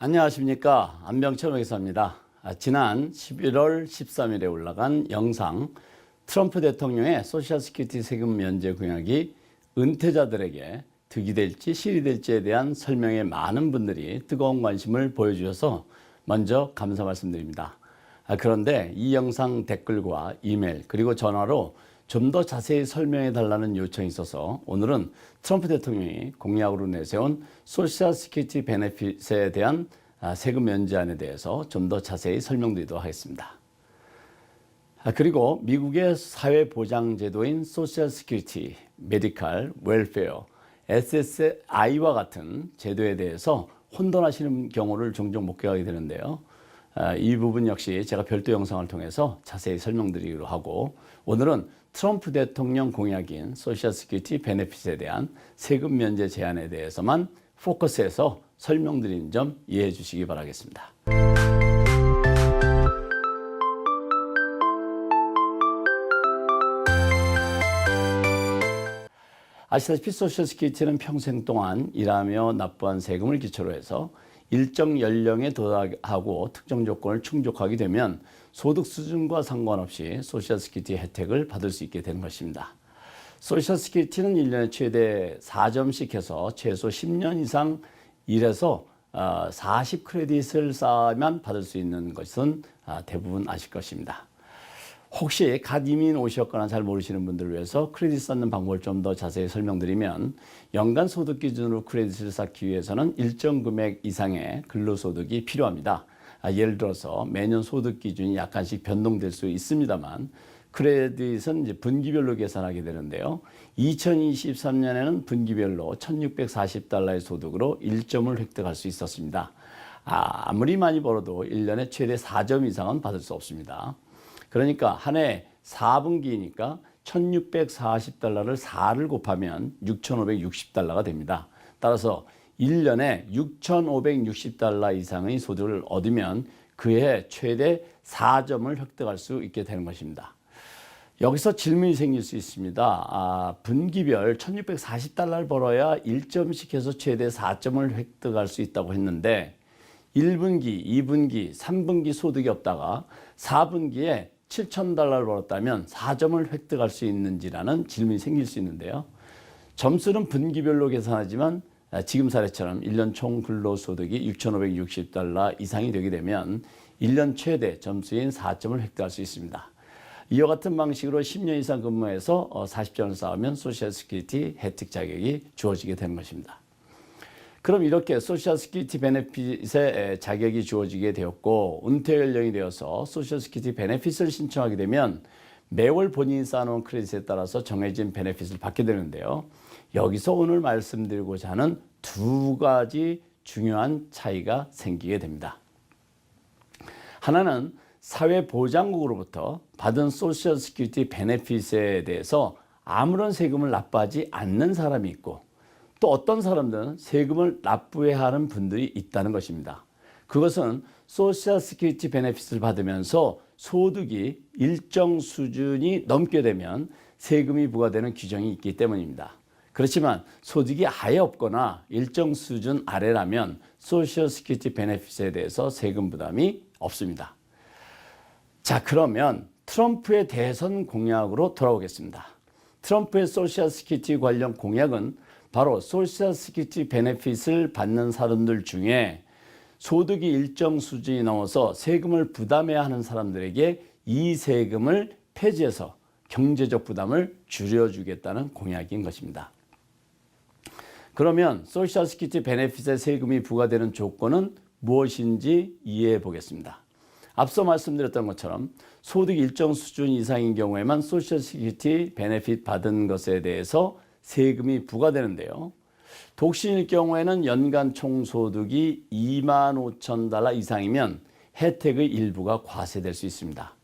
안녕하십니까. 안병철 의사입니다. 지난 11월 13일에 올라간 영상 트럼프 대통령의 소셜 시큐리티 세금 면제 공약이 은퇴자들에게 득이 될지 실이 될지에 대한 설명에 많은 분들이 뜨거운 관심을 보여주셔서 먼저 감사 말씀드립니다. 그런데 이 영상 댓글과 이메일 그리고 전화로 좀 더 자세히 설명해 달라는 요청이 있어서 오늘은 트럼프 대통령이 공약으로 내세운 소셜 시큐리티 베네핏에 대한 세금 면제안에 대해서 좀 더 자세히 설명드리도록 하겠습니다. 그리고 미국의 사회보장제도인 소셜 시큐리티, 메디칼, 웰페어, SSI와 같은 제도에 대해서 혼돈하시는 경우를 종종 목격하게 되는데요. 이 부분 역시 제가 별도 영상을 통해서 자세히 설명드리기로 하고, 오늘은 트럼프 대통령 공약인 소셜 시큐리티 베네핏에 대한 세금 면제 제한에 대해서만 포커스해서 설명드리는 점 이해해 주시기 바라겠습니다. 아시다시피 소셜 시큐리티는 평생 동안 일하며 납부한 세금을 기초로 해서 일정 연령에 도달하고 특정 조건을 충족하게 되면 소득 수준과 상관없이 소셜 시큐리티 혜택을 받을 수 있게 되는 것입니다. 소셜 시큐리티는 1년에 최대 4점씩 해서 최소 10년 이상 일해서 40 크레딧을 쌓으면 받을 수 있는 것은 대부분 아실 것입니다. 혹시 갓 이민 오셨거나 잘 모르시는 분들을 위해서 크레딧 쌓는 방법을 좀 더 자세히 설명드리면, 연간 소득 기준으로 크레딧을 쌓기 위해서는 일정 금액 이상의 근로소득이 필요합니다. 예를 들어서 매년 소득 기준이 약간씩 변동될 수 있습니다만 크레딧은 이제 분기별로 계산하게 되는데요. 2023년에는 분기별로 $1,640의 소득으로 1점을 획득할 수 있었습니다. 아무리 많이 벌어도 1년에 최대 4점 이상은 받을 수 없습니다. 그러니까 한 해 4분기니까 $1,640를 4를 곱하면 $6,560가 됩니다. 따라서 1년에 $6,560 이상의 소득을 얻으면 그해 최대 4점을 획득할 수 있게 되는 것입니다. 여기서 질문이 생길 수 있습니다. 분기별 $1,640를 벌어야 1점씩 해서 최대 4점을 획득할 수 있다고 했는데 1분기, 2분기, 3분기 소득이 없다가 4분기에 $7,000를 벌었다면 4점을 획득할 수 있는지라는 질문이 생길 수 있는데요. 점수는 분기별로 계산하지만 지금 사례처럼 1년 총 근로소득이 $6,560 이상이 되게 되면 1년 최대 점수인 4점을 획득할 수 있습니다. 이와 같은 방식으로 10년 이상 근무해서 40점을 쌓으면 소셜 시큐리티 혜택 자격이 주어지게 되는 것입니다. 그럼 이렇게 소셜 시큐리티 베네핏의 자격이 주어지게 되었고 은퇴 연령이 되어서 소셜 시큐리티 베네핏을 신청하게 되면 매월 본인이 쌓아놓은 크레딧에 따라서 정해진 베네핏을 받게 되는데요. 여기서 오늘 말씀드리고자 하는 두 가지 중요한 차이가 생기게 됩니다. 하나는 사회보장국으로부터 받은 소셜 시큐리티 베네핏에 대해서 아무런 세금을 납부하지 않는 사람이 있고, 또 어떤 사람들은 세금을 납부해야 하는 분들이 있다는 것입니다. 그것은 소셜 시큐리티 베네핏을 받으면서 소득이 일정 수준이 넘게 되면 세금이 부과되는 규정이 있기 때문입니다. 그렇지만 소득이 아예 없거나 일정 수준 아래라면 소셜 시큐리티 베네핏에 대해서 세금 부담이 없습니다. 자, 그러면 트럼프의 대선 공약으로 돌아오겠습니다. 트럼프의 소셜 시큐리티 관련 공약은 바로 소셜 시큐리티 베네핏을 받는 사람들 중에 소득이 일정 수준이 넘어서 세금을 부담해야 하는 사람들에게 이 세금을 폐지해서 경제적 부담을 줄여주겠다는 공약인 것입니다. 그러면 소셜 시큐리티 베네핏에 세금이 부과되는 조건은 무엇인지 이해해 보겠습니다. 앞서 말씀드렸던 것처럼 소득이 일정 수준 이상인 경우에만 소셜 시큐리티 베네핏 받은 것에 대해서 세금이 부과되는데요. 독신일 경우에는 연간 총소득이 $25,000 이상이면 혜택의 일부가 과세될 수 있습니다.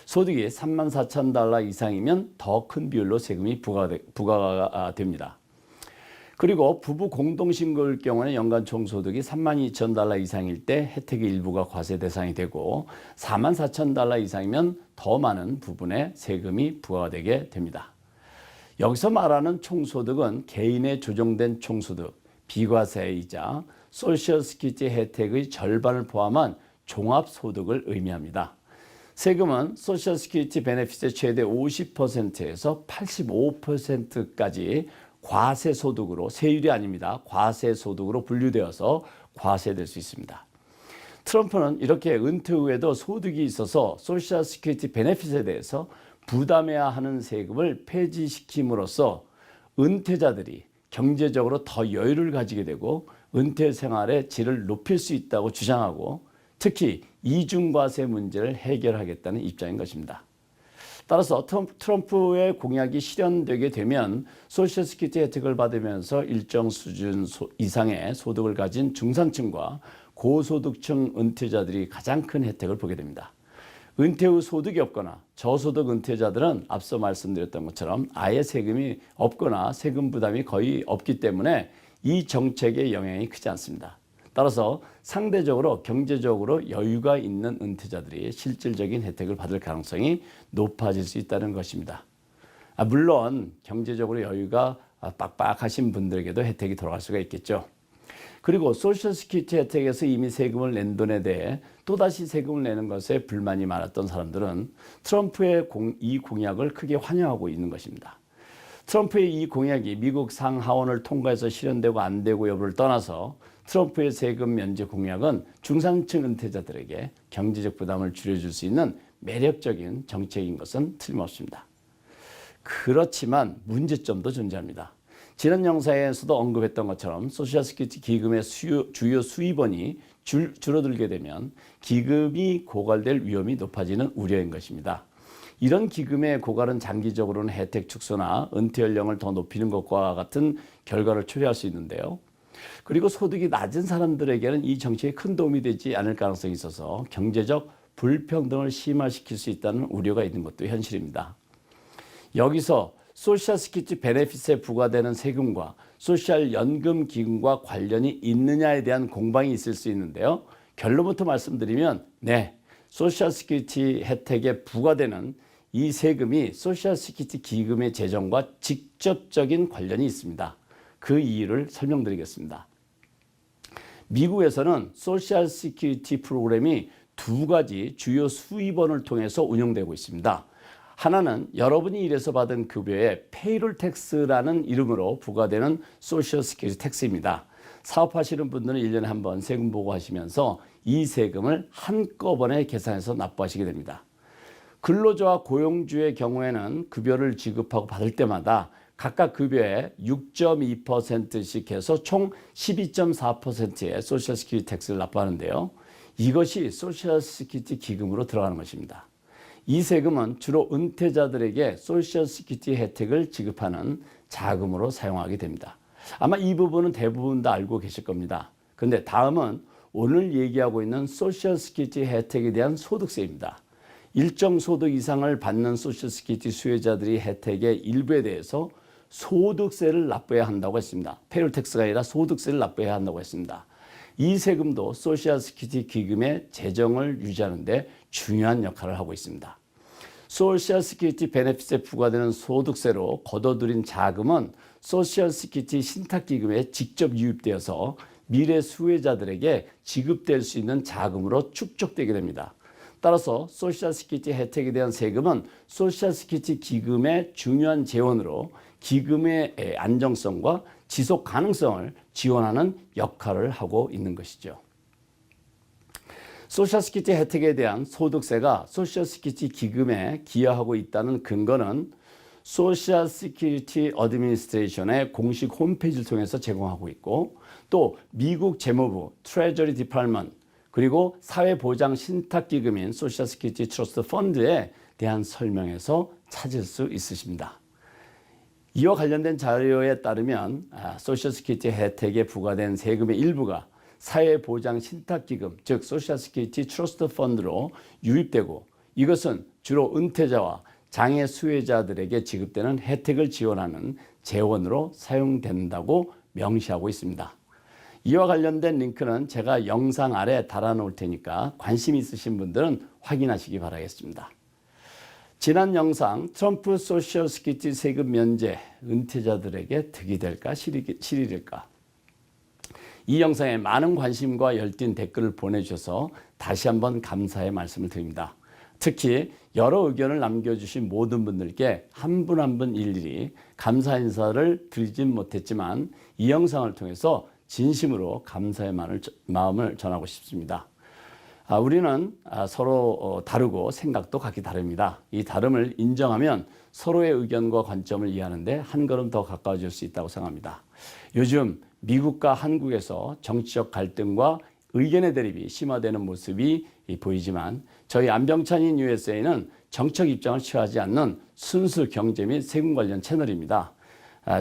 소득이 $34,000 이상이면 더 큰 비율로 세금이 부과가 됩니다. 그리고 부부 공동신고일 경우는 연간 총소득이 $32,000 이상일 때 혜택의 일부가 과세 대상이 되고 $44,000 이상이면 더 많은 부분의 세금이 부과되게 됩니다. 여기서 말하는 총소득은 개인의 조정된 총소득, 비과세이자 소셜시큐리티 혜택의 절반을 포함한 종합소득을 의미합니다. 세금은 소셜시큐리티 베네핏의 최대 50%에서 85%까지 과세소득으로, 세율이 아닙니다. 과세소득으로 분류되어서 과세될 수 있습니다. 트럼프는 이렇게 은퇴 후에도 소득이 있어서 소셜시큐리티 베네핏에 대해서 부담해야 하는 세금을 폐지시킴으로써 은퇴자들이 경제적으로 더 여유를 가지게 되고 은퇴 생활의 질을 높일 수 있다고 주장하고 특히 이중과세 문제를 해결하겠다는 입장인 것입니다. 따라서 트럼프의 공약이 실현되게 되면 소셜시큐리티 혜택을 받으면서 일정 수준 이상의 소득을 가진 중산층과 고소득층 은퇴자들이 가장 큰 혜택을 보게 됩니다. 은퇴 후 소득이 없거나 저소득 은퇴자들은 앞서 말씀드렸던 것처럼 아예 세금이 없거나 세금 부담이 거의 없기 때문에 이 정책의 영향이 크지 않습니다. 따라서 상대적으로 경제적으로 여유가 있는 은퇴자들이 실질적인 혜택을 받을 가능성이 높아질 수 있다는 것입니다. 물론 경제적으로 여유가 빡빡하신 분들에게도 혜택이 돌아갈 수가 있겠죠. 그리고 소셜시큐리티 혜택에서 이미 세금을 낸 돈에 대해 또다시 세금을 내는 것에 불만이 많았던 사람들은 트럼프의 이 공약을 크게 환영하고 있는 것입니다. 트럼프의 이 공약이 미국 상하원을 통과해서 실현되고 안 되고 여부를 떠나서 트럼프의 세금 면제 공약은 중산층 은퇴자들에게 경제적 부담을 줄여줄 수 있는 매력적인 정책인 것은 틀림없습니다. 그렇지만 문제점도 존재합니다. 지난 영상에서도 언급했던 것처럼 소셜시큐리티 기금의 주요 수입원이 줄어들게 되면 기금이 고갈될 위험이 높아지는 우려인 것입니다. 이런 기금의 고갈은 장기적으로는 혜택 축소나 은퇴 연령을 더 높이는 것과 같은 결과를 초래할 수 있는데요. 그리고 소득이 낮은 사람들에게는 이 정책이 큰 도움이 되지 않을 가능성이 있어서 경제적 불평등을 심화시킬 수 있다는 우려가 있는 것도 현실입니다. 여기서 소셜시큐리티 베네핏에 부과되는 세금과 소셜연금 기금과 관련이 있느냐에 대한 공방이 있을 수 있는데요. 결론부터 말씀드리면 네, 소셜시큐리티 혜택에 부과되는 이 세금이 소셜시큐리티 기금의 재정과 직접적인 관련이 있습니다. 그 이유를 설명드리겠습니다. 미국에서는 소셜시큐리티 프로그램이 두 가지 주요 수입원을 통해서 운영되고 있습니다. 하나는 여러분이 일해서 받은 급여에 페이롤 텍스라는 이름으로 부과되는 소셜 시큐리티 텍스입니다. 사업하시는 분들은 1년에 한 번 세금 보고하시면서 이 세금을 한꺼번에 계산해서 납부하시게 됩니다. 근로자와 고용주의 경우에는 급여를 지급하고 받을 때마다 각각 급여의 6.2%씩 해서 총 12.4%의 소셜 시큐리티 텍스를 납부하는데요. 이것이 소셜 시큐리티 기금으로 들어가는 것입니다. 이 세금은 주로 은퇴자들에게 소셜 시큐리티 혜택을 지급하는 자금으로 사용하게 됩니다. 아마 이 부분은 대부분 다 알고 계실 겁니다. 그런데 다음은 오늘 얘기하고 있는 소셜 시큐리티 혜택에 대한 소득세입니다. 일정 소득 이상을 받는 소셜 시큐리티 수혜자들이 혜택의 일부에 대해서 소득세를 납부해야 한다고 했습니다. 페이롤 텍스가 아니라 소득세를 납부해야 한다고 했습니다. 이 세금도 소셜 시큐리티 기금의 재정을 유지하는 데 중요한 역할을 하고 있습니다. 소셜 시큐리티 베네핏에 부과되는 소득세로 거둬들인 자금은 소셜 시큐리티 신탁기금에 직접 유입되어서 미래 수혜자들에게 지급될 수 있는 자금으로 축적되게 됩니다. 따라서 소셜 시큐리티 혜택에 대한 세금은 소셜 시큐리티 기금의 중요한 재원으로 기금의 안정성과 지속 가능성을 지원하는 역할을 하고 있는 것이죠. 소셜시큐리티 혜택에 대한 소득세가 소셜시큐리티 기금에 기여하고 있다는 근거는 소셜시큐리티 어드미니스트레이션의 공식 홈페이지를 통해서 제공하고 있고 또 미국 재무부 트레저리 디파트먼트 그리고 사회보장 신탁기금인 소셜시큐리티 트러스트 펀드에 대한 설명에서 찾을 수 있으십니다. 이와 관련된 자료에 따르면 소셜시큐리티 혜택에 부과된 세금의 일부가 사회보장 신탁기금, 즉 소셜시큐리티 트러스트 펀드로 유입되고 이것은 주로 은퇴자와 장애 수혜자들에게 지급되는 혜택을 지원하는 재원으로 사용된다고 명시하고 있습니다. 이와 관련된 링크는 제가 영상 아래 달아놓을 테니까 관심 있으신 분들은 확인하시기 바라겠습니다. 지난 영상 트럼프 소셜 시큐리티 세금 면제 은퇴자들에게 득이 될까 실이 될까? 이 영상에 많은 관심과 열띤 댓글을 보내주셔서 다시 한번 감사의 말씀을 드립니다. 특히 여러 의견을 남겨주신 모든 분들께 한 분 한 분 일일이 감사 인사를 드리진 못했지만 이 영상을 통해서 진심으로 감사의 마음을 전하고 싶습니다. 우리는 서로 다르고 생각도 각기 다릅니다. 이 다름을 인정하면 서로의 의견과 관점을 이해하는데 한 걸음 더 가까워질 수 있다고 생각합니다. 요즘 미국과 한국에서 정치적 갈등과 의견의 대립이 심화되는 모습이 보이지만 저희 안병찬인 USA는 정책 입장을 취하지 않는 순수 경제 및 세금 관련 채널입니다.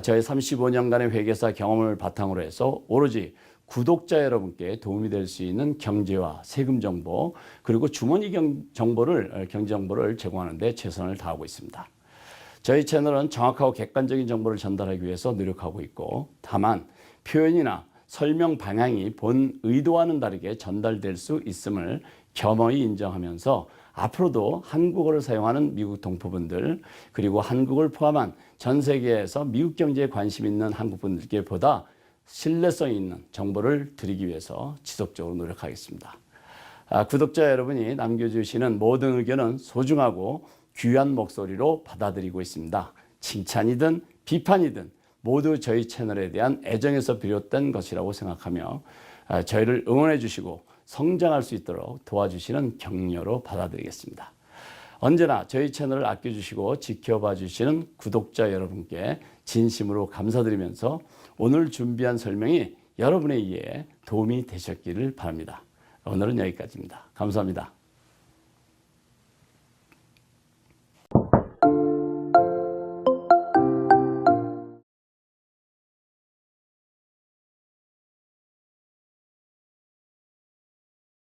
저의 35년간의 회계사 경험을 바탕으로 해서 오로지 구독자 여러분께 도움이 될 수 있는 경제와 세금 정보 그리고 주머니 경제 정보를 제공하는 데 최선을 다하고 있습니다. 저희 채널은 정확하고 객관적인 정보를 전달하기 위해서 노력하고 있고 다만 표현이나 설명 방향이 본 의도와는 다르게 전달될 수 있음을 겸허히 인정하면서 앞으로도 한국어를 사용하는 미국 동포분들 그리고 한국을 포함한 전 세계에서 미국 경제에 관심 있는 한국분들께 보다 신뢰성 있는 정보를 드리기 위해서 지속적으로 노력하겠습니다. 구독자 여러분이 남겨주시는 모든 의견은 소중하고 귀한 목소리로 받아들이고 있습니다. 칭찬이든 비판이든 모두 저희 채널에 대한 애정에서 비롯된 것이라고 생각하며 저희를 응원해 주시고 성장할 수 있도록 도와주시는 격려로 받아들이겠습니다. 언제나 저희 채널을 아껴주시고 지켜봐 주시는 구독자 여러분께 진심으로 감사드리면서 오늘 준비한 설명이 여러분의 이해에 도움이 되셨기를 바랍니다. 오늘은 여기까지입니다. 감사합니다.